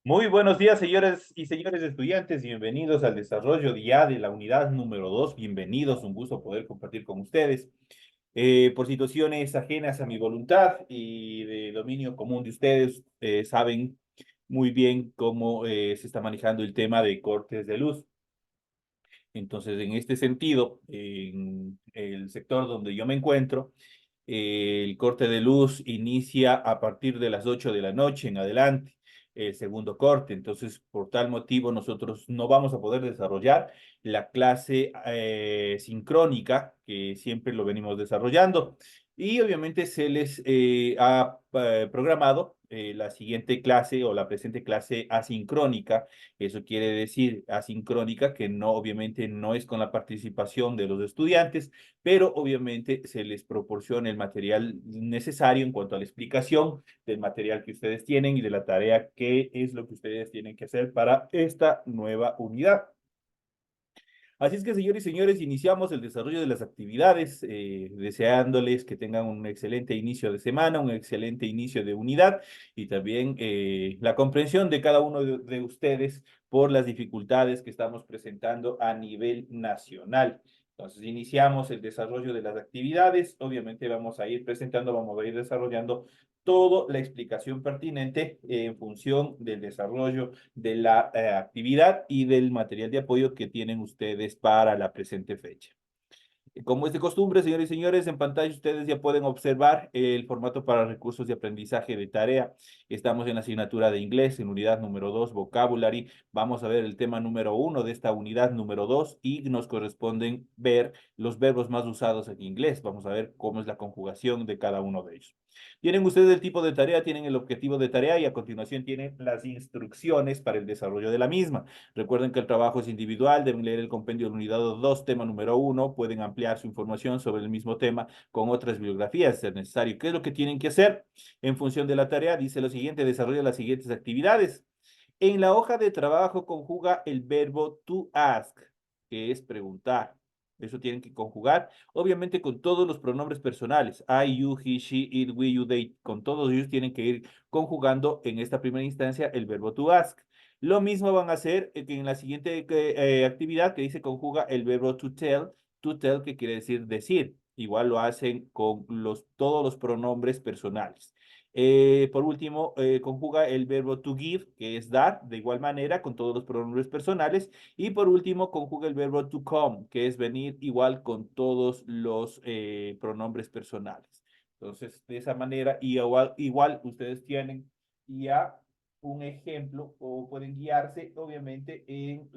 Muy buenos días, señores y señores estudiantes, y bienvenidos al desarrollo ya de la unidad número 2. Bienvenidos, un gusto poder compartir con ustedes. Por situaciones ajenas a mi voluntad y de dominio común de ustedes, saben muy bien cómo se está manejando el tema de cortes de luz. Entonces, en este sentido, en el sector donde yo me encuentro, el corte de luz inicia a partir de las 8 de la noche en adelante, el segundo corte. Entonces, por tal motivo, nosotros no vamos a poder desarrollar la clase sincrónica que siempre lo venimos desarrollando. Y obviamente se les ha programado la siguiente clase o la presente clase asincrónica. Eso quiere decir asincrónica, que no, obviamente no es con la participación de los estudiantes, pero obviamente se les proporciona el material necesario en cuanto a la explicación del material que ustedes tienen y de la tarea que es lo que ustedes tienen que hacer para esta nueva unidad. Así es que, señores y señores, iniciamos el desarrollo de las actividades, deseándoles que tengan un excelente inicio de semana, un excelente inicio de unidad y también la comprensión de cada uno de ustedes por las dificultades que estamos presentando a nivel nacional. Entonces, iniciamos el desarrollo de las actividades. Obviamente vamos a ir presentando, vamos a ir desarrollando toda la explicación pertinente en función del desarrollo de la actividad y del material de apoyo que tienen ustedes para la presente fecha. Como es de costumbre, señores y señores, en pantalla ustedes ya pueden observar el formato para recursos de aprendizaje de tarea. Estamos en la asignatura de inglés, en unidad número 2, vocabulary. Vamos a ver el tema número 1 de esta unidad número 2 y nos corresponden ver los verbos más usados en inglés. Vamos a ver cómo es la conjugación de cada uno de ellos. Tienen ustedes el tipo de tarea, tienen el objetivo de tarea y a continuación tienen las instrucciones para el desarrollo de la misma. Recuerden que el trabajo es individual, deben leer el compendio de la unidad 2, tema número 1, pueden ampliar su información sobre el mismo tema con otras bibliografías, si es necesario. ¿Qué es lo que tienen que hacer? En función de la tarea, dice lo siguiente, desarrolla las siguientes actividades. En la hoja de trabajo conjuga el verbo to ask, que es preguntar. Eso tienen que conjugar, obviamente con todos los pronombres personales. I, you, he, she, it, we, you, they. Con todos ellos tienen que ir conjugando en esta primera instancia el verbo to ask. Lo mismo van a hacer que en la siguiente actividad que dice conjuga el verbo to tell que quiere decir decir. Igual lo hacen con todos los pronombres personales. Por último, conjuga el verbo to give, que es dar, de igual manera, con todos los pronombres personales. Y por último, conjuga el verbo to come, que es venir, igual con todos los pronombres personales. Entonces, de esa manera, igual ustedes tienen ya un ejemplo o pueden guiarse, obviamente, en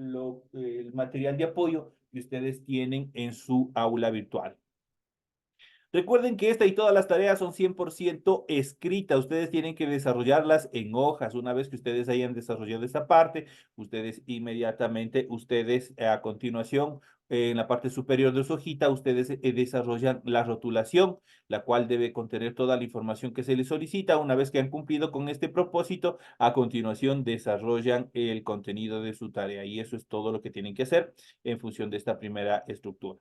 el material de apoyo que ustedes tienen en su aula virtual. Recuerden que esta y todas las tareas son 100% escritas. Ustedes tienen que desarrollarlas en hojas. Una vez que ustedes hayan desarrollado esta parte, ustedes inmediatamente, a continuación, en la parte superior de su hojita, ustedes desarrollan la rotulación, la cual debe contener toda la información que se les solicita. Una vez que han cumplido con este propósito, a continuación desarrollan el contenido de su tarea. Y eso es todo lo que tienen que hacer en función de esta primera estructura.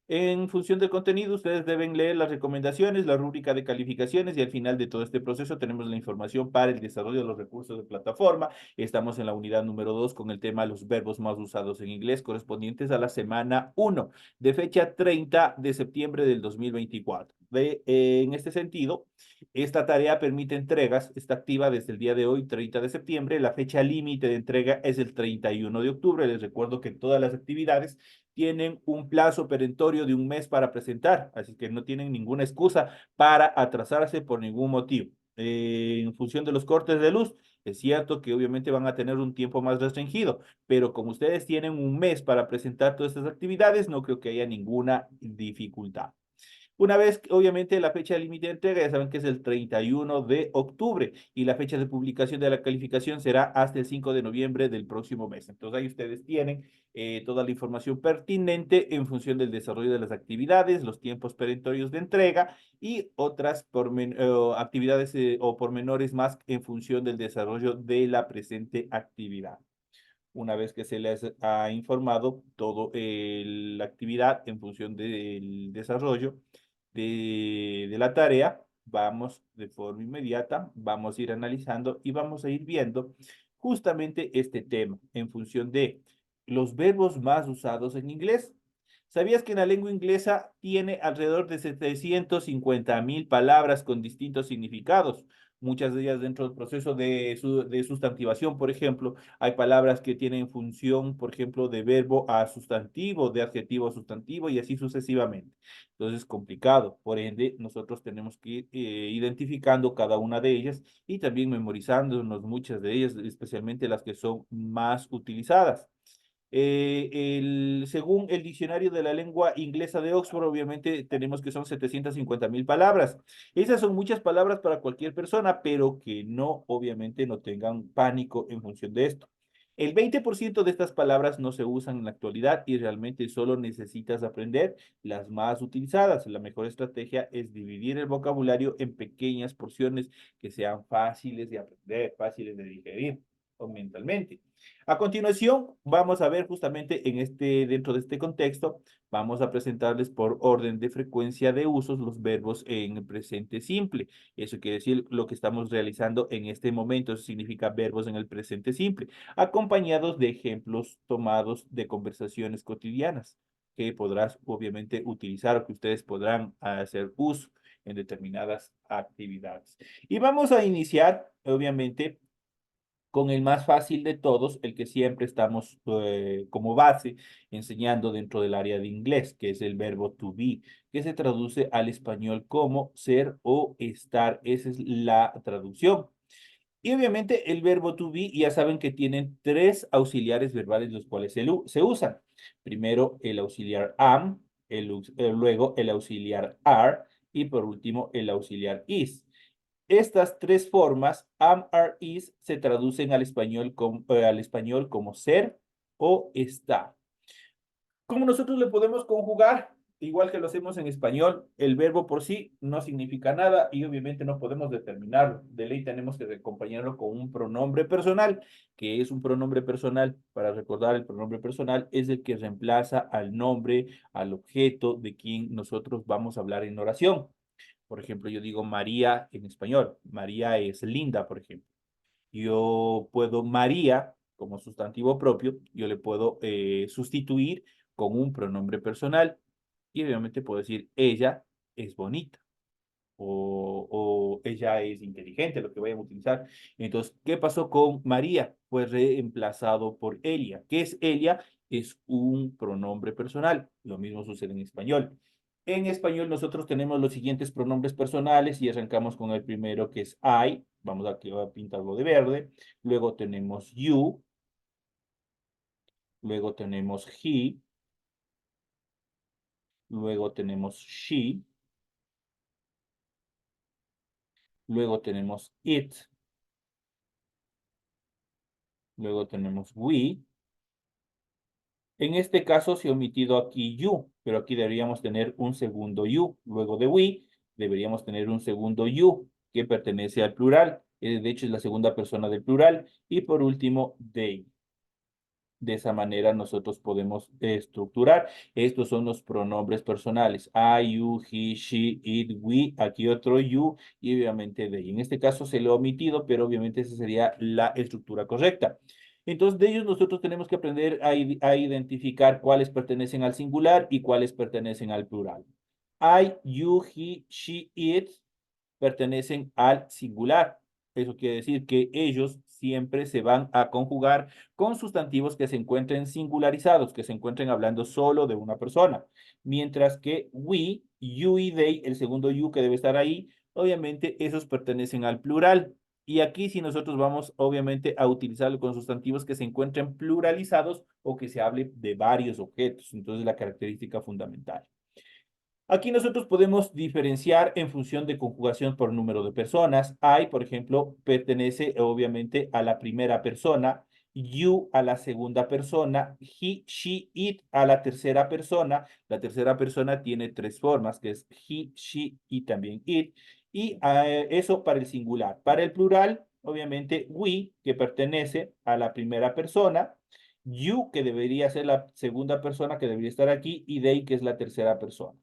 En función del contenido, ustedes deben leer las recomendaciones, la rúbrica de calificaciones y al final de todo este proceso tenemos la información para el desarrollo de los recursos de plataforma. Estamos en la unidad número 2 con el tema los verbos más usados en inglés correspondientes a la semana 1 de fecha 30 de septiembre del 2024. En este sentido, esta tarea permite entregas, está activa desde el día de hoy, 30 de septiembre. La fecha límite de entrega es el 31 de octubre. Les recuerdo que todas las actividades tienen un plazo perentorio de un mes para presentar, así que no tienen ninguna excusa para atrasarse por ningún motivo. En función de los cortes de luz, es cierto que obviamente van a tener un tiempo más restringido, pero como ustedes tienen un mes para presentar todas estas actividades, no creo que haya ninguna dificultad. Una vez, obviamente, la fecha límite de entrega, ya saben que es el 31 de octubre y la fecha de publicación de la calificación será hasta el 5 de noviembre del próximo mes. Entonces ahí ustedes tienen toda la información pertinente en función del desarrollo de las actividades, los tiempos perentorios de entrega y otras actividades o pormenores más en función del desarrollo de la presente actividad. Una vez que se les ha informado toda la actividad en función del desarrollo de la tarea, vamos de forma inmediata, vamos a ir analizando y vamos a ir viendo justamente este tema en función de los verbos más usados en inglés. ¿Sabías que en la lengua inglesa tiene alrededor de 750.000 palabras con distintos significados? Muchas de ellas dentro del proceso de sustantivación, por ejemplo, hay palabras que tienen función, por ejemplo, de verbo a sustantivo, de adjetivo a sustantivo y así sucesivamente. Entonces es complicado. Por ende, nosotros tenemos que ir identificando cada una de ellas y también memorizándonos muchas de ellas, especialmente las que son más utilizadas. Según el diccionario de la lengua inglesa de Oxford, obviamente tenemos que son 750.000 palabras. Esas son muchas palabras para cualquier persona, pero que no, obviamente, no tengan pánico en función de esto. El 20% de estas palabras no se usan en la actualidad y realmente solo necesitas aprender las más utilizadas. La mejor estrategia es dividir el vocabulario en pequeñas porciones que sean fáciles de aprender, fáciles de digerir o mentalmente. A continuación, vamos a ver justamente dentro de este contexto, vamos a presentarles por orden de frecuencia de usos los verbos en el presente simple. Eso quiere decir lo que estamos realizando en este momento. Eso significa verbos en el presente simple, acompañados de ejemplos tomados de conversaciones cotidianas que podrás obviamente utilizar o que ustedes podrán hacer uso en determinadas actividades. Y vamos a iniciar, obviamente, con el más fácil de todos, el que siempre estamos como base enseñando dentro del área de inglés, que es el verbo to be, que se traduce al español como ser o estar. Esa es la traducción. Y obviamente el verbo to be, ya saben que tienen tres auxiliares verbales los cuales se usan. Primero el auxiliar am, luego el auxiliar are y por último el auxiliar is. Estas tres formas, am, are, is, se traducen al español como ser o estar. ¿Cómo nosotros le podemos conjugar? Igual que lo hacemos en español, el verbo por sí no significa nada y obviamente no podemos determinarlo. De ley tenemos que acompañarlo con un pronombre personal, que es un pronombre personal. Para recordar, el pronombre personal es el que reemplaza al nombre, al objeto de quien nosotros vamos a hablar en oración. Por ejemplo, yo digo María en español. María es linda, por ejemplo. Yo puedo María como sustantivo propio, yo le puedo sustituir con un pronombre personal y obviamente puedo decir ella es bonita o ella es inteligente, lo que vayan a utilizar. Entonces, ¿qué pasó con María? Fue reemplazado por Elia. ¿Qué es Elia? Es un pronombre personal. Lo mismo sucede en español. En español nosotros tenemos los siguientes pronombres personales y arrancamos con el primero que es I. Vamos a pintarlo de verde. Luego tenemos you. Luego tenemos he. Luego tenemos she. Luego tenemos it. Luego tenemos we. En este caso se ha omitido aquí you, pero aquí deberíamos tener un segundo you. Luego de we, deberíamos tener un segundo you que pertenece al plural. De hecho, es la segunda persona del plural. Y por último, they. De esa manera nosotros podemos estructurar. Estos son los pronombres personales. I, you, he, she, it, we. Aquí otro you y obviamente they. En este caso se lo ha omitido, pero obviamente esa sería la estructura correcta. Entonces, de ellos nosotros tenemos que aprender a identificar cuáles pertenecen al singular y cuáles pertenecen al plural. I, you, he, she, it pertenecen al singular. Eso quiere decir que ellos siempre se van a conjugar con sustantivos que se encuentren singularizados, que se encuentren hablando solo de una persona. Mientras que we, you y they, el segundo you que debe estar ahí, obviamente esos pertenecen al plural. Y aquí si nosotros vamos obviamente a utilizarlo con sustantivos que se encuentren pluralizados o que se hable de varios objetos. Entonces la característica fundamental. Aquí nosotros podemos diferenciar en función de conjugación por número de personas. I, por ejemplo, pertenece obviamente a la primera persona, you a la segunda persona, he, she, it a la tercera persona. La tercera persona tiene tres formas, que es he, she y también it. Y eso para el singular. Para el plural, obviamente, we, que pertenece a la primera persona, you, que debería ser la segunda persona que debería estar aquí, y they, que es la tercera persona.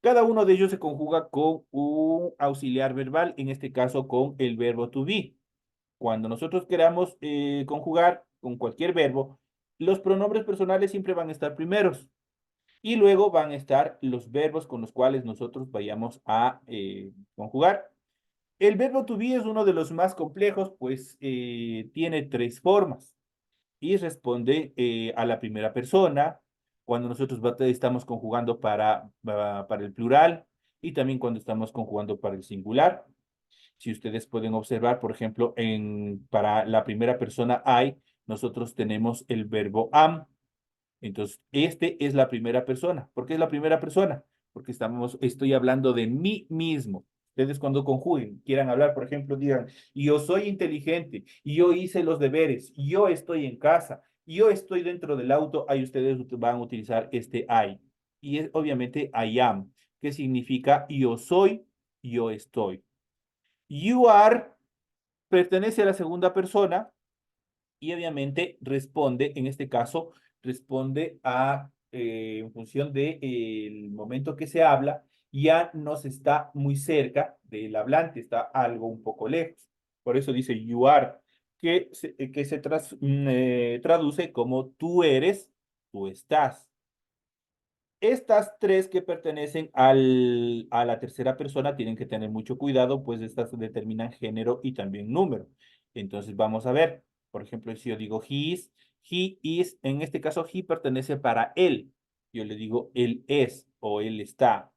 Cada uno de ellos se conjuga con un auxiliar verbal, en este caso con el verbo to be. cuando nosotros queramos conjugar con cualquier verbo, los pronombres personales siempre van a estar primeros y luego van a estar los verbos con los cuales nosotros vayamos a conjugar. El verbo to be es uno de los más complejos, pues tiene tres formas y responde a la primera persona cuando nosotros estamos conjugando para el plural y también cuando estamos conjugando para el singular. Si ustedes pueden observar, por ejemplo, para la primera persona I, nosotros tenemos el verbo am. Entonces, este es la primera persona. ¿Por qué es la primera persona? Porque estoy hablando de mí mismo. Ustedes cuando conjuguen, quieran hablar, por ejemplo, digan, yo soy inteligente, yo hice los deberes, yo estoy en casa, yo estoy dentro del auto, ahí ustedes van a utilizar este I. Y es obviamente I am, que significa yo soy, yo estoy. You are pertenece a la segunda persona y obviamente responde, en este caso, responde en función del momento que se habla, ya no se está muy cerca del hablante, está algo un poco lejos. Por eso dice you are, que se traduce como tú eres, tú estás. Estas tres que pertenecen a la tercera persona tienen que tener mucho cuidado, pues estas determinan género y también número. Entonces vamos a ver, por ejemplo, si yo digo he is, en este caso he pertenece para él. Yo le digo él es o él está.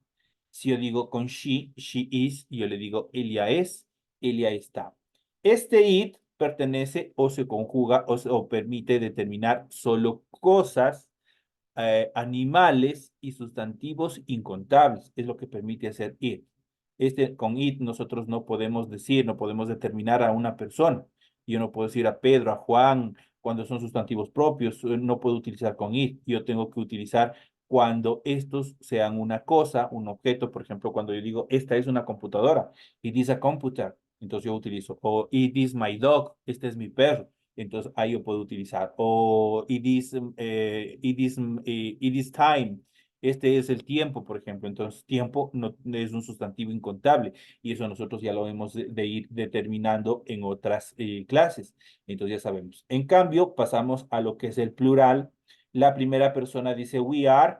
Si yo digo con she is, yo le digo ella es, ella está. Este it pertenece o se conjuga o permite determinar solo cosas animales y sustantivos incontables. Es lo que permite hacer it. Con it nosotros no podemos decir, no podemos determinar a una persona. Yo no puedo decir a Pedro, a Juan, cuando son sustantivos propios, no puedo utilizar con it. Yo tengo que utilizar cuando estos sean una cosa, un objeto. Por ejemplo, cuando yo digo, esta es una computadora, it is a computer. Entonces yo utilizo, o it is my dog, este es mi perro. Entonces ahí yo puedo utilizar. O it is time. Este es el tiempo, por ejemplo. Entonces, tiempo no es un sustantivo incontable y eso nosotros ya lo hemos de ir determinando en otras clases. Entonces, ya sabemos. En cambio, pasamos a lo que es el plural. La primera persona dice we are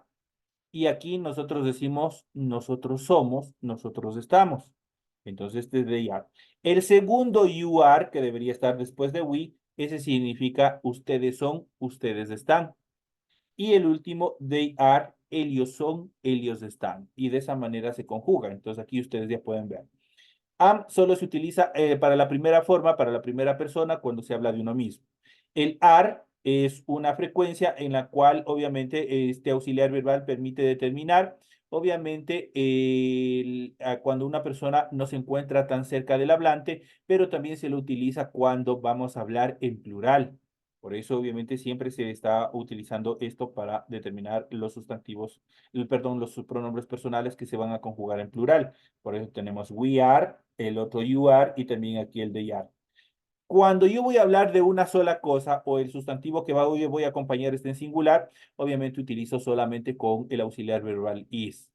y aquí nosotros decimos nosotros somos, nosotros estamos. Entonces, este es de are. El segundo you are, que debería estar después de we, ese significa ustedes son, ustedes están. Y el último, they are, ellos son, ellos están. Y de esa manera se conjuga. Entonces, aquí ustedes ya pueden ver. Am solo se utiliza para la primera forma, para la primera persona, cuando se habla de uno mismo. El are es una frecuencia en la cual, obviamente, este auxiliar verbal permite determinar, obviamente, cuando una persona no se encuentra tan cerca del hablante, pero también se lo utiliza cuando vamos a hablar en plural. Por eso, obviamente, siempre se está utilizando esto para determinar los sustantivos, perdón, los pronombres personales que se van a conjugar en plural. Por eso tenemos we are, el otro you are y también aquí el they are. Cuando yo voy a hablar de una sola cosa o el sustantivo que hoy voy a acompañar está en singular, obviamente utilizo solamente con el auxiliar verbal is.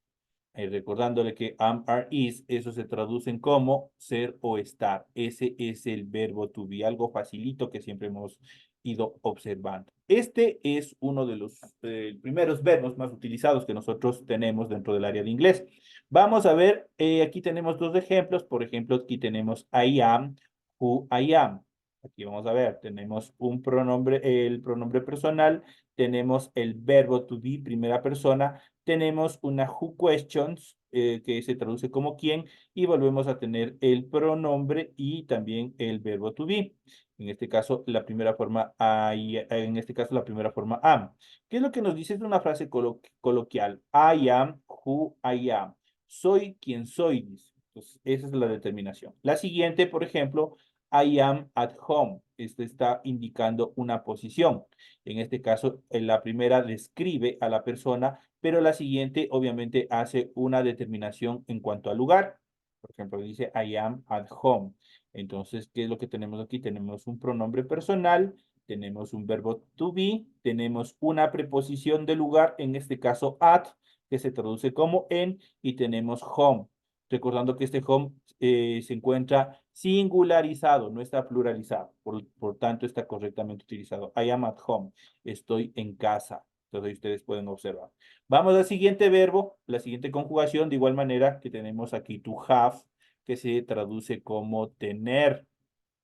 Recordándole que am, are, is, eso se traducen como ser o estar. Ese es el verbo to be, algo facilito que siempre hemos ido observando. Este es uno de los primeros verbos más utilizados que nosotros tenemos dentro del área de inglés. Vamos a ver, aquí tenemos dos ejemplos. Por ejemplo, aquí tenemos I am, who I am. Aquí vamos a ver, tenemos un pronombre, el pronombre personal, tenemos el verbo to be, primera persona, tenemos una who questions, que se traduce como quién, y volvemos a tener el pronombre y también el verbo to be. En este caso, la primera forma I, en este caso, la primera forma am. ¿Qué es lo que nos dice? Es una frase coloquial. I am who I am. Soy quien soy, dice. Entonces, esa es la determinación. La siguiente, por ejemplo, I am at home. Esto está indicando una posición. En este caso, la primera describe a la persona, pero la siguiente obviamente hace una determinación en cuanto al lugar. Por ejemplo, dice I am at home. Entonces, ¿qué es lo que tenemos aquí? Tenemos un pronombre personal, tenemos un verbo to be, tenemos una preposición de lugar, en este caso at, que se traduce como en, y tenemos home. Recordando que este home se encuentra singularizado, no está pluralizado, por tanto está correctamente utilizado. I am at home, estoy en casa. Entonces ustedes pueden observar. Vamos al siguiente verbo, la siguiente conjugación, de igual manera que tenemos aquí to have, que se traduce como tener.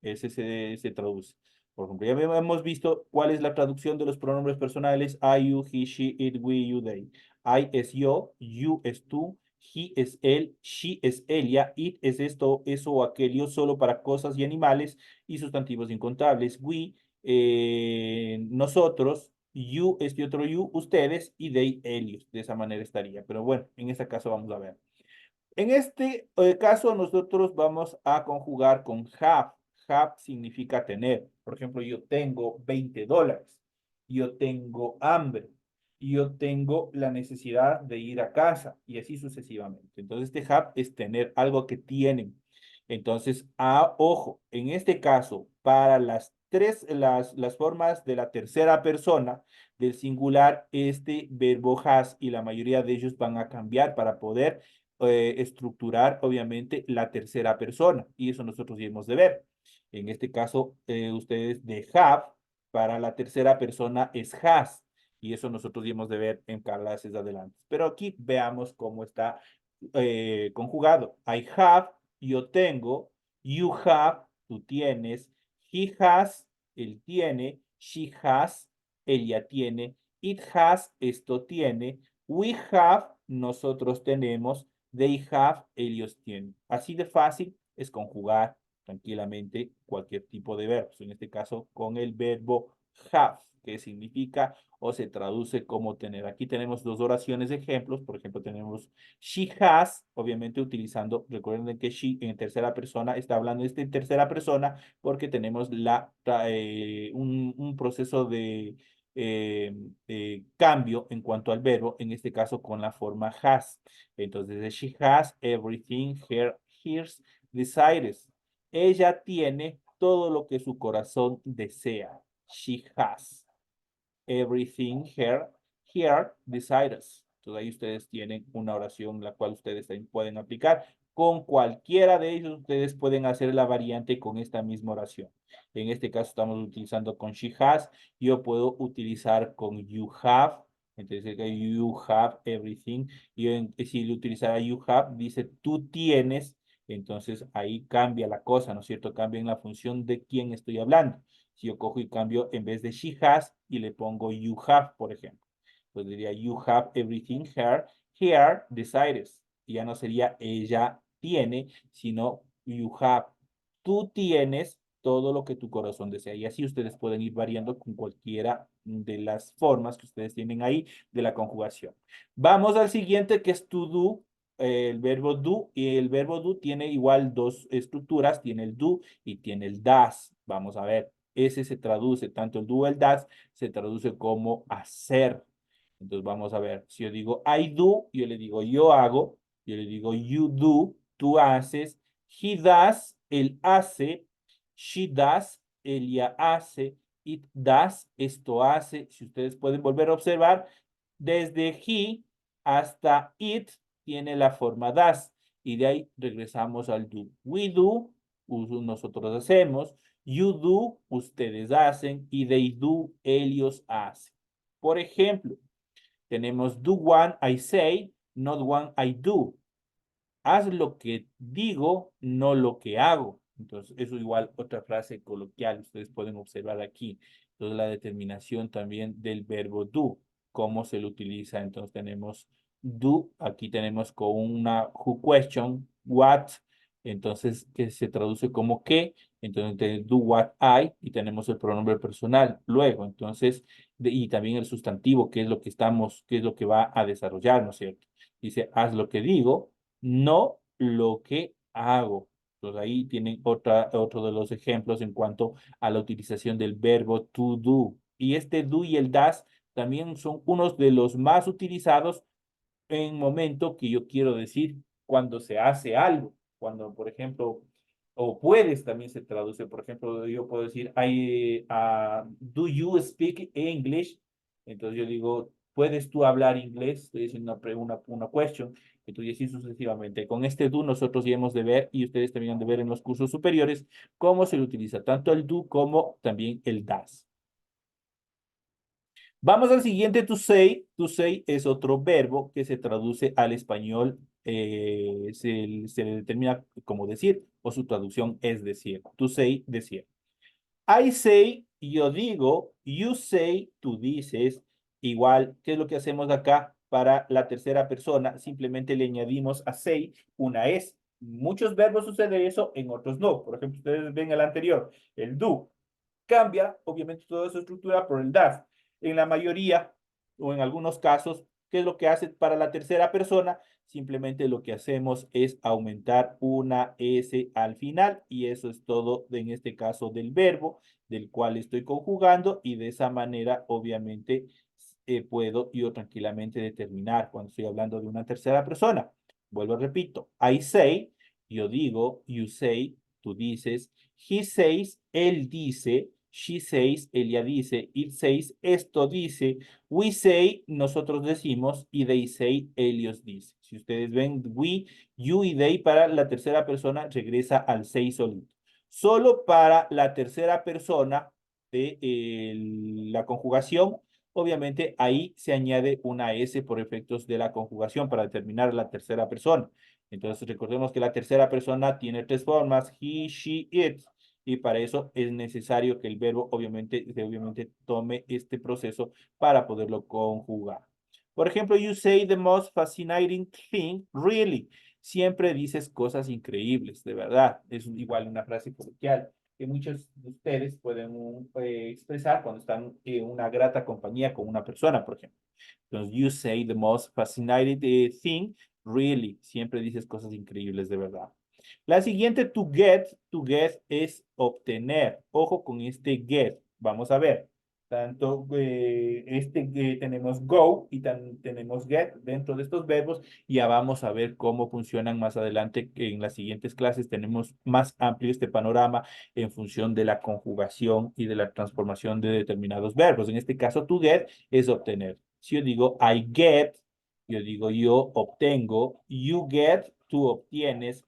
Ese se traduce. Por ejemplo, ya hemos visto cuál es la traducción de los pronombres personales I, you, he, she, it, we, you, they. I es yo, you es tú, he es él, she es ella, it es esto, eso o aquello solo para cosas y animales y sustantivos incontables. We, nosotros, you, este otro you, ustedes y they, ellos. De esa manera estaría. Pero bueno, en este caso vamos a ver. En este caso, nosotros vamos a conjugar con have. Have significa tener. Por ejemplo, yo tengo $20. Yo tengo hambre. Yo tengo la necesidad de ir a casa y así sucesivamente. Entonces, este have es tener algo que tienen. Entonces, ojo, en este caso, para las formas de la tercera persona del singular, este verbo has y la mayoría de ellos van a cambiar para poder estructurar, obviamente, la tercera persona. Y eso nosotros debemos de ver. En este caso, ustedes de have para la tercera persona es has. Y eso nosotros debemos de ver en clases adelante. Pero aquí veamos cómo está conjugado. I have, yo tengo. You have, tú tienes. He has, él tiene. She has, ella tiene. It has, esto tiene. We have, nosotros tenemos. They have, ellos tienen. Así de fácil es conjugar tranquilamente cualquier tipo de verbos. En este caso, con el verbo have, que significa o se traduce como tener. Aquí tenemos dos oraciones de ejemplos. Por ejemplo, tenemos she has, obviamente utilizando, recuerden que she en tercera persona está hablando de en tercera persona porque tenemos un proceso de cambio en cuanto al verbo, en este caso con la forma has. Entonces, she has everything her hears desires. Ella tiene todo lo que su corazón desea. She has everything her desires. Entonces ahí ustedes tienen una oración la cual ustedes también pueden aplicar. Con cualquiera de ellos ustedes pueden hacer la variante con esta misma oración. En este caso estamos utilizando con she has. Yo puedo utilizar con you have. Entonces you have everything. Si le utilizara you have, dice tú tienes. Entonces ahí cambia la cosa, ¿no es cierto? Cambia en la función de quién estoy hablando. Si yo cojo y cambio en vez de she has y le pongo you have, por ejemplo. Pues diría you have everything her desires. Y ya no sería ella tiene, sino you have. Tú tienes todo lo que tu corazón desea. Y así ustedes pueden ir variando con cualquiera de las formas que ustedes tienen ahí de la conjugación. Vamos al siguiente que es to do, el verbo do, y el verbo do tiene igual dos estructuras, tiene el do y tiene el das. Vamos a ver, ese se traduce, tanto el do el das, se traduce como hacer. Entonces vamos a ver, si yo digo I do, yo le digo yo hago, yo le digo you do, tú haces, he does, él hace, she does, ella hace, it does, esto hace. Si ustedes pueden volver a observar, desde he hasta it tiene la forma does y de ahí regresamos al do. We do, nosotros hacemos, you do, ustedes hacen y they do, ellos hacen. Por ejemplo, tenemos do one I say, not one I do. Haz lo que digo, no lo que hago. Entonces, eso igual otra frase coloquial, ustedes pueden observar aquí. Entonces, la determinación también del verbo do, cómo se lo utiliza. Entonces, tenemos do, aquí tenemos con una who question, what, entonces, que se traduce como qué. Entonces, do what I, y tenemos el pronombre personal luego. Entonces, y también el sustantivo, que es lo que estamos, que es lo que va a desarrollar, ¿no es cierto? Dice, haz lo que digo, no lo que hago. Entonces ahí tienen otro de los ejemplos en cuanto a la utilización del verbo to do. Y este do y el das también son unos de los más utilizados en momento que yo quiero decir cuando se hace algo. Cuando, por ejemplo, o puedes también se traduce. Por ejemplo, yo puedo decir, do you speak English? Entonces yo digo, ¿puedes tú hablar inglés? Estoy haciendo una question. Entonces, y así sucesivamente. Con este do nosotros ya hemos de ver, y ustedes también han de ver en los cursos superiores, cómo se le utiliza tanto el do como también el das. Vamos al siguiente, to say. To say es otro verbo que se traduce al español, se le determina como decir, o su traducción es decir. To say, decir. I say, yo digo, you say, tú dices. Igual, ¿qué es lo que hacemos acá para la tercera persona? Simplemente le añadimos a say una S. Muchos verbos sucede eso, en otros no. Por ejemplo, ustedes ven el anterior, el do. Cambia, obviamente, toda su estructura por el das. En la mayoría, o en algunos casos, ¿qué es lo que hace para la tercera persona? Simplemente lo que hacemos es aumentar una S al final y eso es todo en este caso del verbo del cual estoy conjugando y de esa manera obviamente puedo yo tranquilamente determinar cuando estoy hablando de una tercera persona. Vuelvo, repito, I say, yo digo, you say, tú dices, he says, él dice, she says, ella dice, it says, esto dice, we say, nosotros decimos, y they say, ellos dicen. Si ustedes ven, we, you y they para la tercera persona regresa al say solito. Solo para la tercera persona de la conjugación, obviamente ahí se añade una S por efectos de la conjugación para determinar la tercera persona. Entonces recordemos que la tercera persona tiene tres formas, he, she, it, y para eso es necesario que el verbo obviamente tome este proceso para poderlo conjugar. Por ejemplo, you say the most fascinating thing, really. Siempre dices cosas increíbles, de verdad. Es igual una frase coloquial que muchos de ustedes pueden expresar cuando están en una grata compañía con una persona, por ejemplo. Entonces, you say the most fascinating thing, really. Siempre dices cosas increíbles, de verdad. La siguiente, to get es obtener. Ojo con este get. Vamos a ver. Tanto tenemos go y tenemos get dentro de estos verbos. Y ya vamos a ver cómo funcionan más adelante. En las siguientes clases tenemos más amplio este panorama en función de la conjugación y de la transformación de determinados verbos. En este caso, to get es obtener. Si yo digo I get, yo digo yo obtengo. You get, tú obtienes.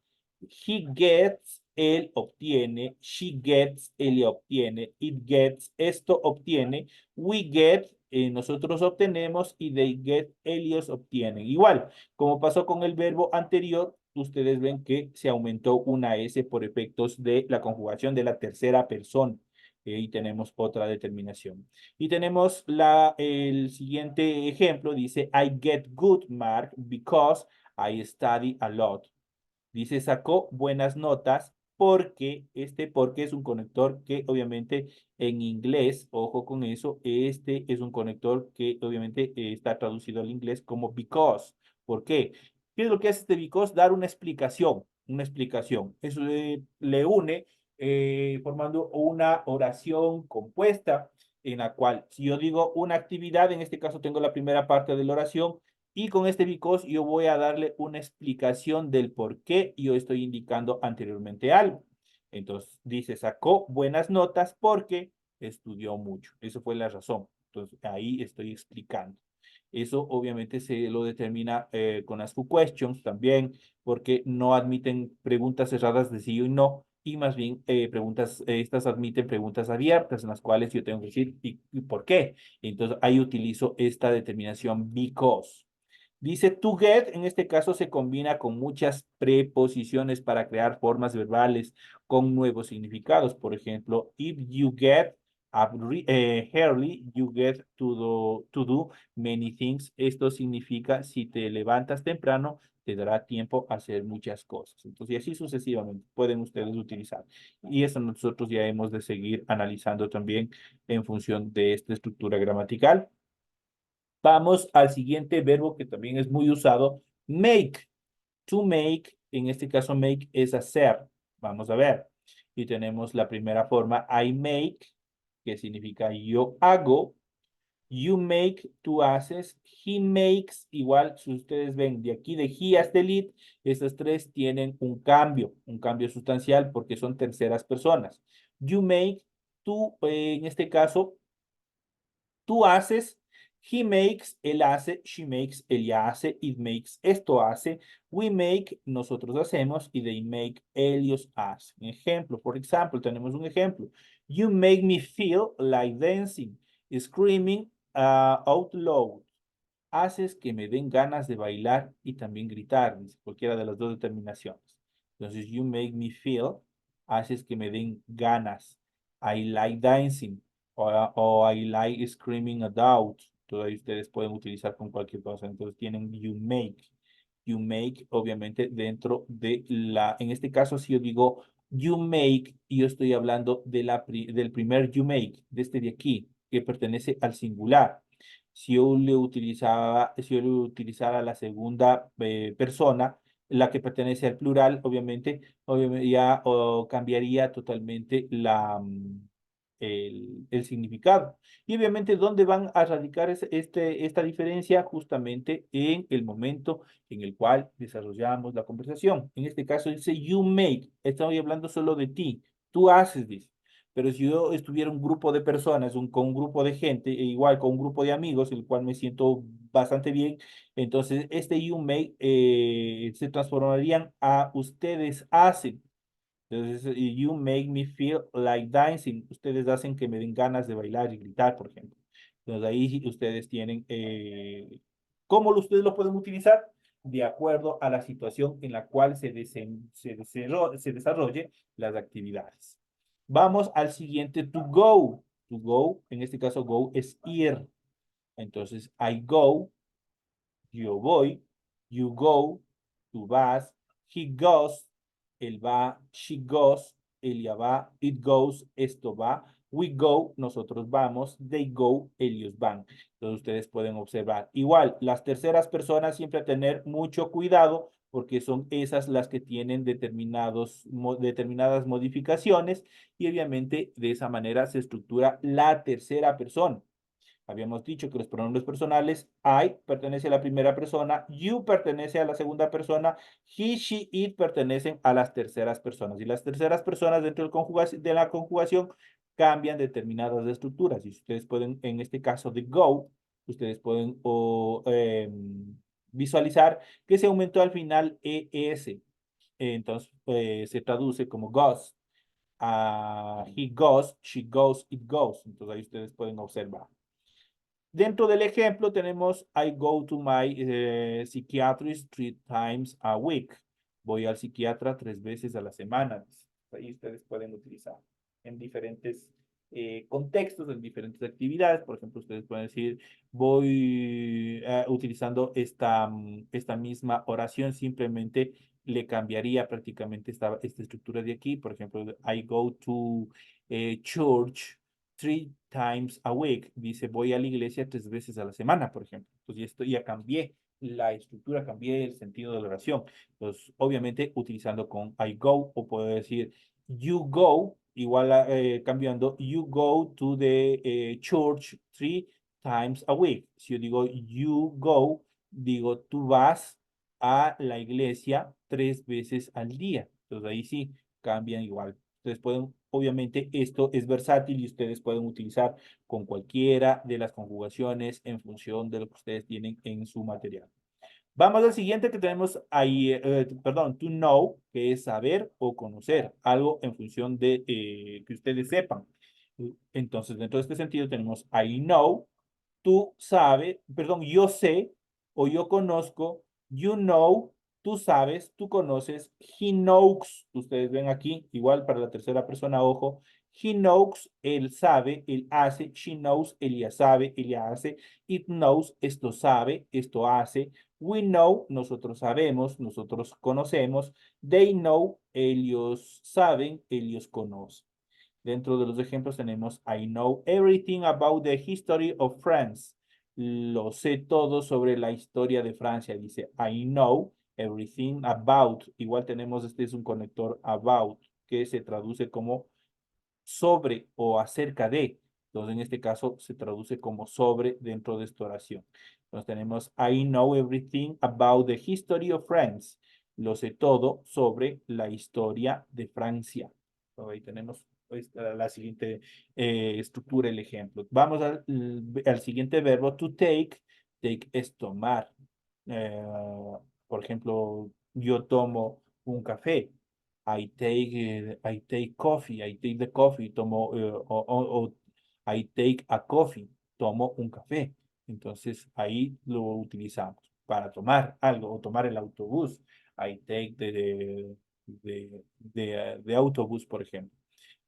He gets, él obtiene. She gets, ella obtiene. It gets, esto obtiene. We get, nosotros obtenemos. Y they get, ellos obtienen. Igual, como pasó con el verbo anterior, ustedes ven que se aumentó una S por efectos de la conjugación de la tercera persona. Y tenemos otra determinación. Y tenemos el siguiente ejemplo. Dice, I get good mark because I study a lot. Dice, sacó buenas notas porque porque es un conector que obviamente en inglés, ojo con eso, este es un conector que obviamente está traducido al inglés como because. ¿Por qué? ¿Qué es lo que hace este because? Dar una explicación, una explicación. Eso le une formando una oración compuesta en la cual, si yo digo una actividad, en este caso tengo la primera parte de la oración, y con este because yo voy a darle una explicación del por qué yo estoy indicando anteriormente algo. Entonces dice, sacó buenas notas porque estudió mucho. Eso fue la razón. Entonces ahí estoy explicando. Eso obviamente se lo determina con las questions también, porque no admiten preguntas cerradas de sí o no, y más bien estas admiten preguntas abiertas en las cuales yo tengo que decir y por qué. Entonces ahí utilizo esta determinación because. Dice to get, en este caso se combina con muchas preposiciones para crear formas verbales con nuevos significados. Por ejemplo, if you get up early, you get to do many things. Esto significa si te levantas temprano, te dará tiempo a hacer muchas cosas. Entonces, y así sucesivamente pueden ustedes utilizar. Y eso nosotros ya hemos de seguir analizando también en función de esta estructura gramatical. Vamos al siguiente verbo que también es muy usado, make. To make, en este caso make es hacer. Vamos a ver. Y tenemos la primera forma, I make, que significa yo hago. You make, tú haces. He makes, igual, si ustedes ven de aquí de he hasta el it, estas tres tienen un cambio sustancial porque son terceras personas. You make, tú, en este caso, tú haces, He makes, él hace, she makes, ella hace, it makes, esto hace, we make, nosotros hacemos, y they make, ellos hacen. Ejemplo, por ejemplo, tenemos un ejemplo. You make me feel like dancing, screaming out loud. Haces que me den ganas de bailar y también gritar, dice, cualquiera de las dos determinaciones. Entonces, you make me feel, haces que me den ganas. I like dancing o I like screaming out. Todos ustedes pueden utilizar con cualquier cosa. Entonces tienen you make. You make, obviamente, dentro de la, en este caso, si yo digo you make, yo estoy hablando de del primer you make, de este de aquí, que pertenece al singular. Si yo le utilizara la segunda persona, la que pertenece al plural, obviamente ya cambiaría totalmente el significado. Y obviamente, ¿dónde van a radicar esta diferencia? Justamente en el momento en el cual desarrollamos la conversación. En este caso dice you make, estoy hablando solo de ti, tú haces, dice. Pero si yo estuviera un grupo de personas, con un grupo de gente, e igual con un grupo de amigos, el cual me siento bastante bien, entonces este you make se transformarían a ustedes hacen. Entonces, you make me feel like dancing. Ustedes hacen que me den ganas de bailar y gritar, por ejemplo. Entonces, ahí ustedes tienen, ¿cómo ustedes lo pueden utilizar? De acuerdo a la situación en la cual se desarrolle las actividades. Vamos al siguiente, to go. To go, en este caso, go es ir. Entonces, I go, yo voy, you go, tú vas, he goes, él va, she goes, ella va, it goes, esto va, we go, nosotros vamos, they go, ellos van. Entonces ustedes pueden observar. Igual, las terceras personas siempre tener mucho cuidado porque son esas las que tienen determinadas modificaciones y obviamente de esa manera se estructura la tercera persona. Habíamos dicho que los pronombres personales, I pertenece a la primera persona, you pertenece a la segunda persona, he, she, it pertenecen a las terceras personas. Y las terceras personas dentro de la conjugación cambian determinadas estructuras. Y ustedes pueden, en este caso de go, ustedes pueden visualizar que se aumentó al final ES. Entonces se traduce como goes. He goes, she goes, it goes. Entonces ahí ustedes pueden observar. Dentro del ejemplo tenemos I go to my psychiatrist 3 times a week. Voy al psiquiatra 3 veces a la semana. Ahí ustedes pueden utilizar en diferentes contextos, en diferentes actividades. Por ejemplo, ustedes pueden decir, voy utilizando esta misma oración, simplemente le cambiaría prácticamente esta estructura de aquí. Por ejemplo, I go to church 3 times a week. Dice, voy a la iglesia 3 veces a la semana, por ejemplo. Entonces, esto ya cambié la estructura, cambié el sentido de la oración. Entonces, obviamente, utilizando con I go, o puedo decir you go, igual cambiando, you go to the church 3 times a week. Si yo digo you go, digo tú vas a la iglesia 3 veces al día. Entonces, ahí sí cambian igual. Ustedes pueden, obviamente, esto es versátil y ustedes pueden utilizar con cualquiera de las conjugaciones en función de lo que ustedes tienen en su material. Vamos al siguiente que tenemos ahí, perdón, to know, que es saber o conocer algo en función de que ustedes sepan. Entonces, dentro de este sentido tenemos I know, tú sabes, perdón, yo sé o yo conozco, you know, tú sabes, tú conoces, he knows, ustedes ven aquí, igual para la tercera persona, ojo, he knows, él sabe, él hace, she knows, ella sabe, ella hace, it knows, esto sabe, esto hace, we know, nosotros sabemos, nosotros conocemos, they know, ellos saben, ellos conocen. Dentro de los ejemplos tenemos I know everything about the history of France. Lo sé todo sobre la historia de Francia. Dice I know everything about. Igual tenemos, este es un conector about, que se traduce como sobre o acerca de. Entonces, en este caso, se traduce como sobre dentro de esta oración. Entonces, tenemos I know everything about the history of France. Lo sé todo sobre la historia de Francia. Ahí tenemos la siguiente estructura, el ejemplo. Vamos al siguiente verbo, to take. Take es tomar. Eh, por ejemplo, yo tomo un café. I take coffee. I take the coffee. Tomo, o I take a coffee. Tomo un café. Entonces ahí lo utilizamos para tomar algo o tomar el autobús. I take de autobús, por ejemplo.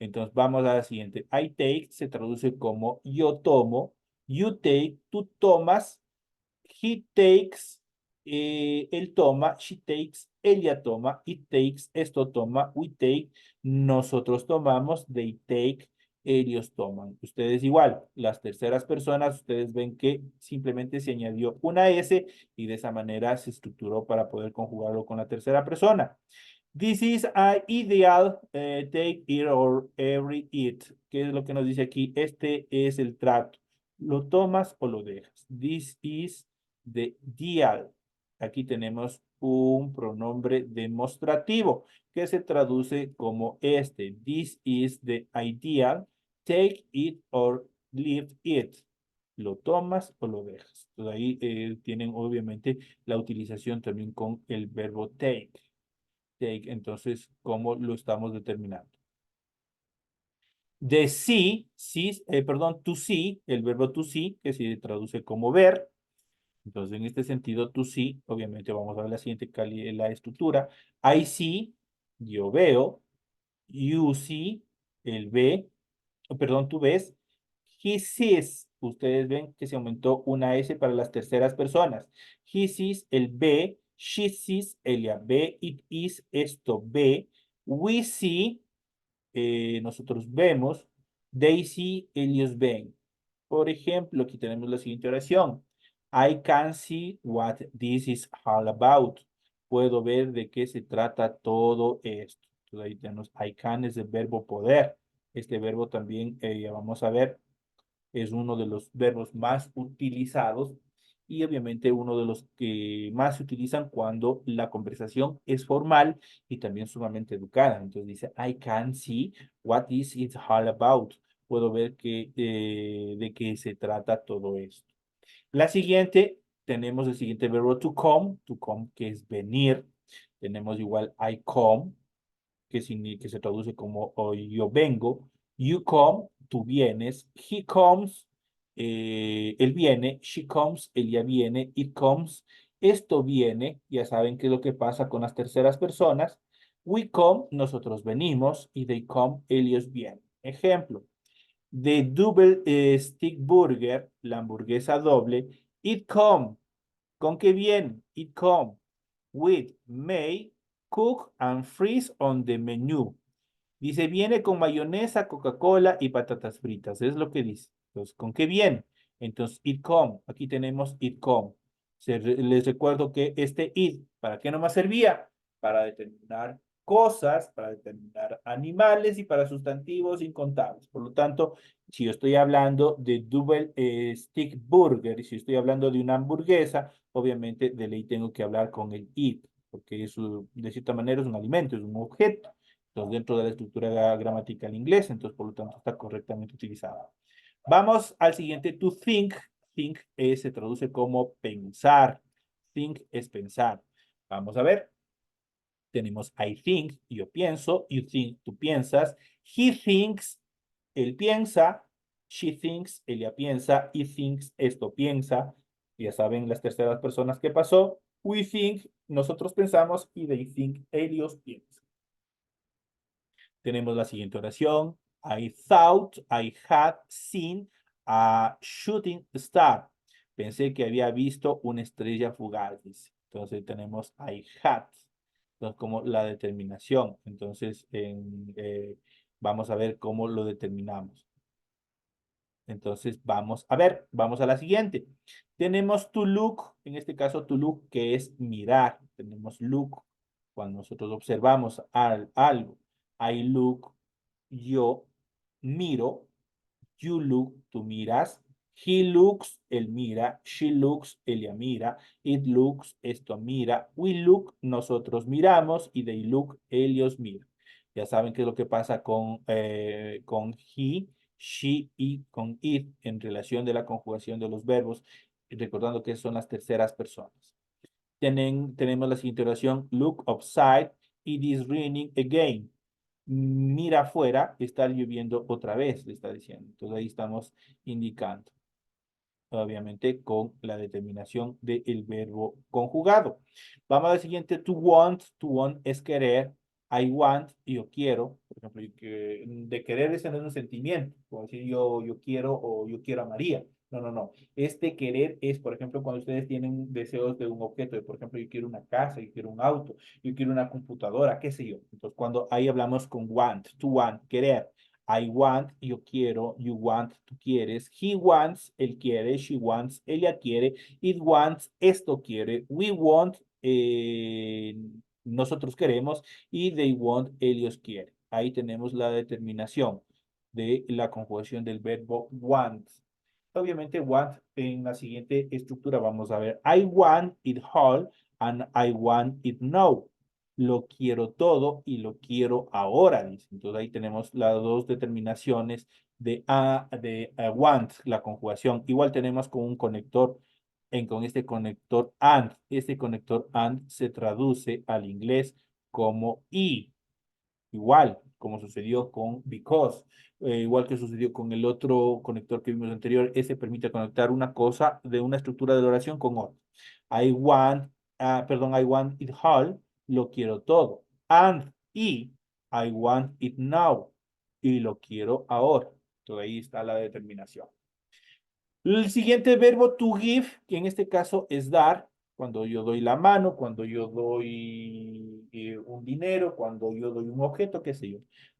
Entonces vamos a la siguiente. I take se traduce como yo tomo. You take, tú tomas. He takes, él toma. She takes, ella toma. It takes, esto toma. We take, nosotros tomamos. They take, ellos toman. Ustedes igual, las terceras personas, ustedes ven que simplemente se añadió una S y de esa manera se estructuró para poder conjugarlo con la tercera persona. This is an ideal, take it or every it. ¿Qué es lo que nos dice aquí? Este es el trato. ¿Lo tomas o lo dejas? This is the ideal. Aquí tenemos un pronombre demostrativo que se traduce como este. This is the ideal. Take it or leave it. ¿Lo tomas o lo dejas? Entonces ahí tienen obviamente la utilización también con el verbo take. Take, entonces, ¿cómo lo estamos determinando? De sí, sí, perdón, to see, el verbo to see, que se traduce como ver. Entonces, en este sentido, to see, obviamente vamos a ver la siguiente la estructura. I see, yo veo. You see, él ve. Perdón, tú ves. He sees, ustedes ven que se aumentó una S para las terceras personas. He sees, él ve. She sees, ella ve. It is, esto ve. We see, nosotros vemos. They see, ellos ven. Por ejemplo, aquí tenemos la siguiente oración. I can see what this is all about. Puedo ver de qué se trata todo esto. Entonces ahí tenemos I can es el verbo poder. Este verbo también, ya vamos a ver, es uno de los verbos más utilizados y obviamente uno de los que más se utilizan cuando la conversación es formal y también sumamente educada. Entonces dice, I can see what is it all about. Puedo ver de qué se trata todo esto. La siguiente, tenemos el siguiente verbo to come, que es venir. Tenemos igual I come, que se traduce como yo vengo. You come, tú vienes. He comes, él viene. She comes, ella viene. It comes, esto viene. Ya saben qué es lo que pasa con las terceras personas. We come, nosotros venimos. Y they come, ellos vienen. Ejemplo. The double stick burger, la hamburguesa doble. It come, ¿con qué viene? It come with may, cook and freeze on the menu. Dice, viene con mayonesa, Coca-Cola y patatas fritas. Es lo que dice. Entonces, ¿con qué viene? Entonces, it come. Aquí tenemos it come. Les recuerdo que este it, ¿para qué nomás servía? Para determinar cosas, para determinar animales y para sustantivos incontables. Por lo tanto, si yo estoy hablando de double stick burger y si estoy hablando de una hamburguesa, obviamente de ley tengo que hablar con el it, porque eso, de cierta manera es un alimento, es un objeto. Entonces, dentro de la estructura gramatical inglesa, entonces, por lo tanto, está correctamente utilizada. Vamos al siguiente, to think. Think se traduce como pensar. Think es pensar. Vamos a ver. Tenemos I think, yo pienso. You think, tú piensas. He thinks, él piensa. She thinks, ella piensa. He thinks, esto piensa. Ya saben las terceras personas que pasó. We think, nosotros pensamos. Y they think, ellos piensan. Tenemos la siguiente oración. I thought I had seen a shooting star. Pensé que había visto una estrella fugaz. Dice. Entonces tenemos I had. Entonces, como la determinación. Entonces, vamos a ver cómo lo determinamos. Entonces, vamos a ver, vamos a la siguiente. Tenemos to look, en este caso to look, que es mirar. Tenemos look, cuando nosotros observamos algo. I look, yo miro. You look, tú miras. He looks, él mira. She looks, ella mira. It looks, esto mira. We look, nosotros miramos. Y they look, ellos miran. Ya saben qué es lo que pasa con he, she y con it en relación de la conjugación de los verbos, recordando que son las terceras personas. Tenemos la siguiente oración, look outside, it is raining again. Mira afuera, está lloviendo otra vez, le está diciendo. Entonces ahí estamos indicando, obviamente con la determinación del verbo conjugado. Vamos al siguiente, to want. To want es querer. I want, yo quiero. Por ejemplo, de querer ese no es un sentimiento. Como decir yo quiero o yo quiero a María. No, no, no. Este querer es, por ejemplo, cuando ustedes tienen deseos de un objeto. Por ejemplo, yo quiero una casa, yo quiero un auto, yo quiero una computadora, qué sé yo. Entonces, cuando ahí hablamos con want, to want, querer. I want, yo quiero, you want, tú quieres, he wants, él quiere, she wants, ella quiere, it wants, esto quiere, we want, nosotros queremos, y they want, ellos quieren. Ahí tenemos la determinación de la conjugación del verbo want. Obviamente, want en la siguiente estructura vamos a ver, I want it all and I want it now. Lo quiero todo y lo quiero ahora, dice. Entonces ahí tenemos las dos determinaciones de want, la conjugación. Igual tenemos con un conector, con este conector and. Este conector and se traduce al inglés como y. Igual, como sucedió con because, igual que sucedió con el otro conector que vimos anterior, ese permite conectar una cosa de una estructura de la oración con otra. I want, I want it all, lo quiero todo. Y, I want it now, y lo quiero ahora. Entonces ahí está la determinación. El siguiente verbo to give, que en este caso es dar, cuando yo doy la mano, cuando yo doy un dinero, cuando yo doy un objeto, qué sé yo.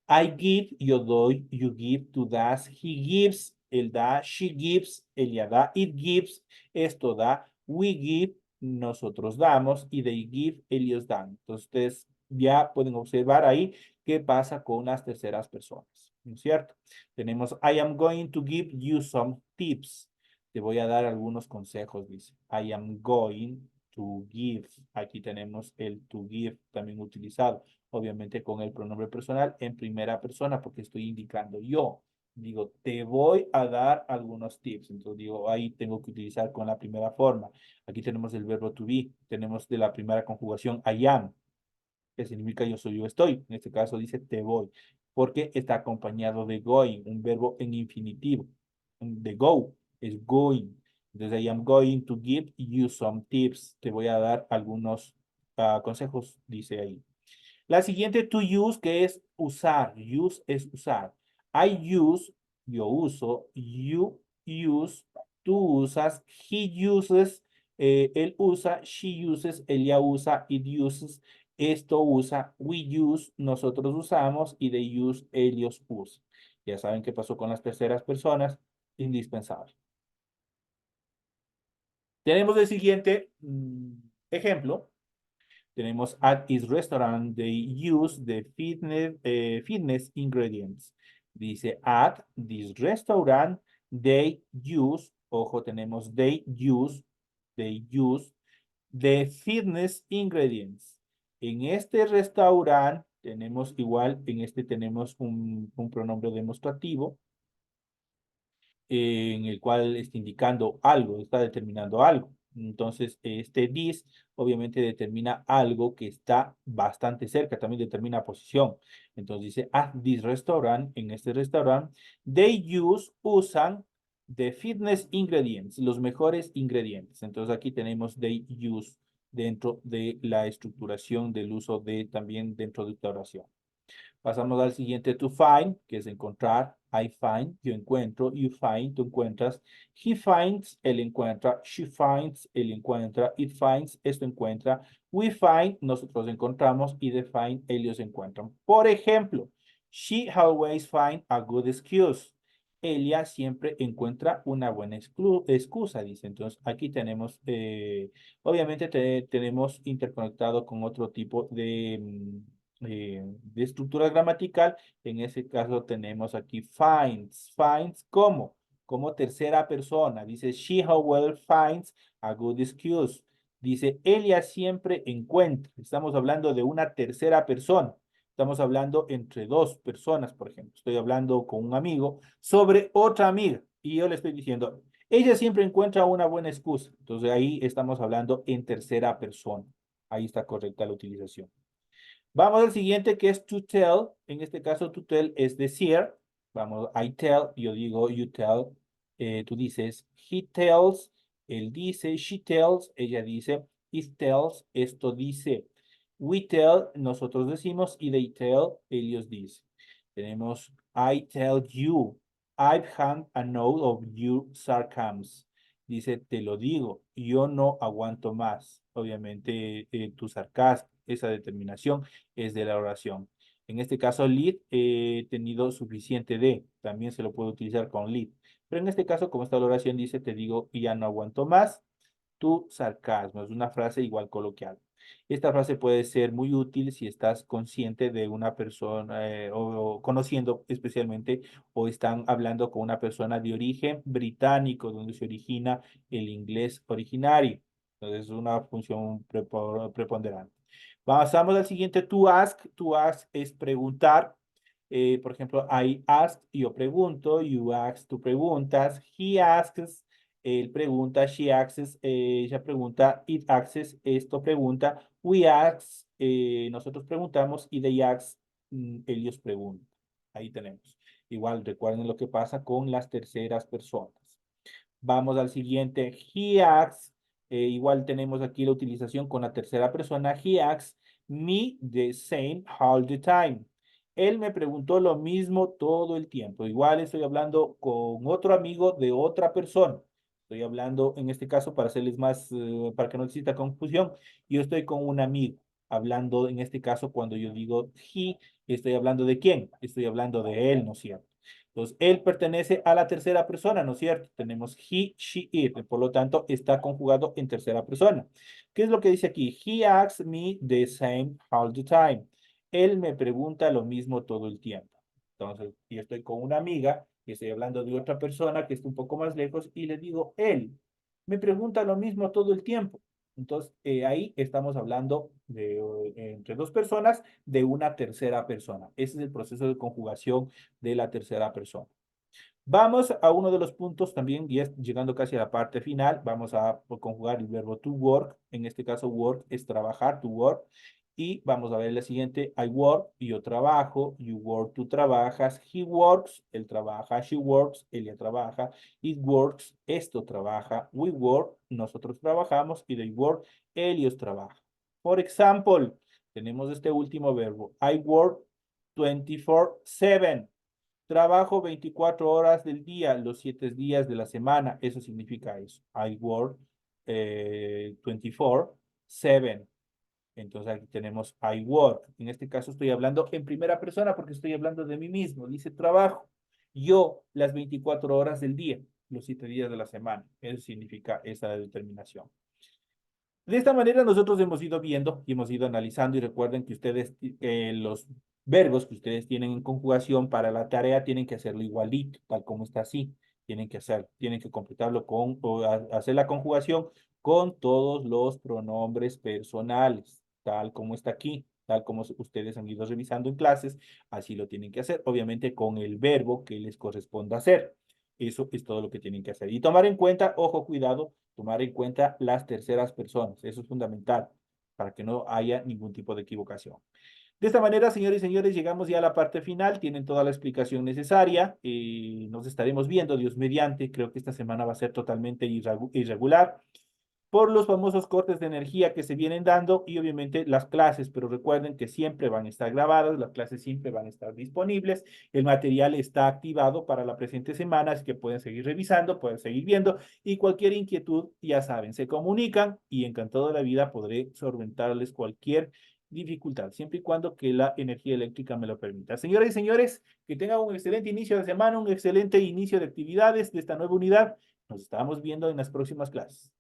I give, yo doy, you give, tú das, he gives, él da, she gives, ella da, it gives, esto da, we give, nosotros damos, y they give, ellos dan. Entonces, ustedes ya pueden observar ahí qué pasa con las terceras personas, ¿no es cierto? Tenemos, I am going to give you some tips. Te voy a dar algunos consejos, dice. I am going to give. Aquí tenemos el to give también utilizado, obviamente con el pronombre personal en primera persona, porque estoy indicando yo. Digo, te voy a dar algunos tips. Entonces digo, ahí tengo que utilizar con la primera forma. Aquí tenemos el verbo to be. Tenemos de la primera conjugación I am, que significa yo soy, yo estoy. En este caso dice te voy, porque está acompañado de going, un verbo en infinitivo. De go es going. Entonces, I am going to give you some tips. Te voy a dar algunos consejos, dice ahí. La siguiente, to use, que es usar. Use es usar. I use, yo uso. You use, tú usas. He uses, él usa. She uses, ella usa. It uses, esto usa. We use, nosotros usamos. Y they use, ellos usan. Ya saben qué pasó con las terceras personas. Indispensable. Tenemos el siguiente ejemplo. Tenemos at his restaurant, they use the fitness ingredients. Dice at this restaurant, they use, ojo, tenemos they use the fitness ingredients. En este restaurante tenemos igual, en este tenemos un pronombre demostrativo en el cual está indicando algo, está determinando algo. Entonces, este this obviamente determina algo que está bastante cerca, también determina posición. Entonces dice, at this restaurant, en este restaurante, they usan the fitness ingredients, los mejores ingredientes. Entonces aquí tenemos they use dentro de la estructuración del uso de también dentro de esta oración. Pasamos al siguiente, to find, que es encontrar. I find, yo encuentro. You find, tú encuentras. He finds, él encuentra. She finds, él encuentra. It finds, esto encuentra. We find, nosotros encontramos. Y they find, ellos encuentran. Por ejemplo, she always finds a good excuse. Ella siempre encuentra una buena excusa, dice. Entonces, aquí tenemos, obviamente tenemos interconectado con otro tipo de estructura gramatical. En ese caso tenemos aquí finds. Finds, ¿cómo? Como tercera persona. Dice, she always finds a good excuse. Dice, ella siempre encuentra. Estamos hablando de una tercera persona. Estamos hablando entre dos personas, por ejemplo. Estoy hablando con un amigo sobre otra amiga y yo le estoy diciendo, ella siempre encuentra una buena excusa. Entonces ahí estamos hablando en tercera persona. Ahí está correcta la utilización. Vamos al siguiente que es to tell. En este caso, to tell es decir. Vamos, I tell, yo digo, you tell. Tú dices, he tells, él dice, she tells, ella dice, it tells, esto dice. We tell, nosotros decimos, y they tell, ellos dicen. Tenemos, I tell you, I've had a note of your sarcasms. Dice, te lo digo, yo no aguanto más. Obviamente, tu sarcasmo, esa determinación es de la oración. En este caso, lead, he tenido suficiente de, también se lo puede utilizar con lead. Pero en este caso, como esta oración dice, te digo, ya no aguanto más, tu sarcasmo. Es una frase igual coloquial. Esta frase puede ser muy útil si estás consciente de una persona o conociendo especialmente o están hablando con una persona de origen británico, donde se origina el inglés originario. Entonces es una función preponderante. Pasamos al siguiente, to ask. To ask es preguntar. Por ejemplo, I ask, yo pregunto, you ask, tú preguntas, he asks, él pregunta, she asks, ella pregunta, it asks, esto pregunta, we ask, nosotros preguntamos, y they ask, ellos preguntan. Ahí tenemos. Igual, recuerden lo que pasa con las terceras personas. Vamos al siguiente, he asks, igual tenemos aquí la utilización con la tercera persona, he asks me the same all the time. Él me preguntó lo mismo todo el tiempo. Igual estoy hablando con otro amigo de otra persona. Estoy hablando, en este caso, para hacerles más, para que no exista confusión, yo estoy con un amigo, hablando, en este caso, cuando yo digo he, estoy hablando de quién, estoy hablando de él, ¿no es cierto? Entonces, él pertenece a la tercera persona, ¿no es cierto? Tenemos he, she, it, por lo tanto, está conjugado en tercera persona. ¿Qué es lo que dice aquí? He asks me the same all the time. Él me pregunta lo mismo todo el tiempo. Entonces, yo estoy con una amiga y estoy hablando de otra persona que está un poco más lejos y le digo, él me pregunta lo mismo todo el tiempo. Entonces, ahí estamos hablando de, entre dos personas de una tercera persona. Ese es el proceso de conjugación de la tercera persona. Vamos a uno de los puntos también, y es llegando casi a la parte final, vamos a conjugar el verbo to work. En este caso, work es trabajar, to work. Y vamos a ver la siguiente, I work, yo trabajo, you work, tú trabajas, he works, él trabaja, she works, ella trabaja, it works, esto trabaja, we work, nosotros trabajamos, y they work, ellos trabajan. Por ejemplo, tenemos este último verbo, I work 24/7. Trabajo 24 horas del día, los 7 días de la semana. Eso significa eso. I work 24/7. Entonces aquí tenemos I work. En este caso estoy hablando en primera persona porque estoy hablando de mí mismo. Dice trabajo. Yo las 24 horas del día, los 7 días de la semana. Eso significa esa determinación. De esta manera nosotros hemos ido viendo y hemos ido analizando y recuerden que ustedes, los verbos que ustedes tienen en conjugación para la tarea tienen que hacerlo igualito, tal como está así. Tienen que completarlo con, o hacer la conjugación con todos los pronombres personales, tal como está aquí, tal como ustedes han ido revisando en clases, así lo tienen que hacer, obviamente con el verbo que les corresponda hacer. Eso es todo lo que tienen que hacer. Y tomar en cuenta, ojo, cuidado, tomar en cuenta las terceras personas. Eso es fundamental para que no haya ningún tipo de equivocación. De esta manera, señores y señores, llegamos ya a la parte final. Tienen toda la explicación necesaria. Nos estaremos viendo, Dios mediante. Creo que esta semana va a ser totalmente irregular por los famosos cortes de energía que se vienen dando y obviamente las clases, pero recuerden que siempre van a estar grabadas, las clases siempre van a estar disponibles, el material está activado para la presente semana, así que pueden seguir revisando, pueden seguir viendo y cualquier inquietud, ya saben, se comunican y encantado de la vida podré solventarles cualquier dificultad, siempre y cuando que la energía eléctrica me lo permita. Señoras y señores, que tengan un excelente inicio de semana, un excelente inicio de actividades de esta nueva unidad. Nos estamos viendo en las próximas clases.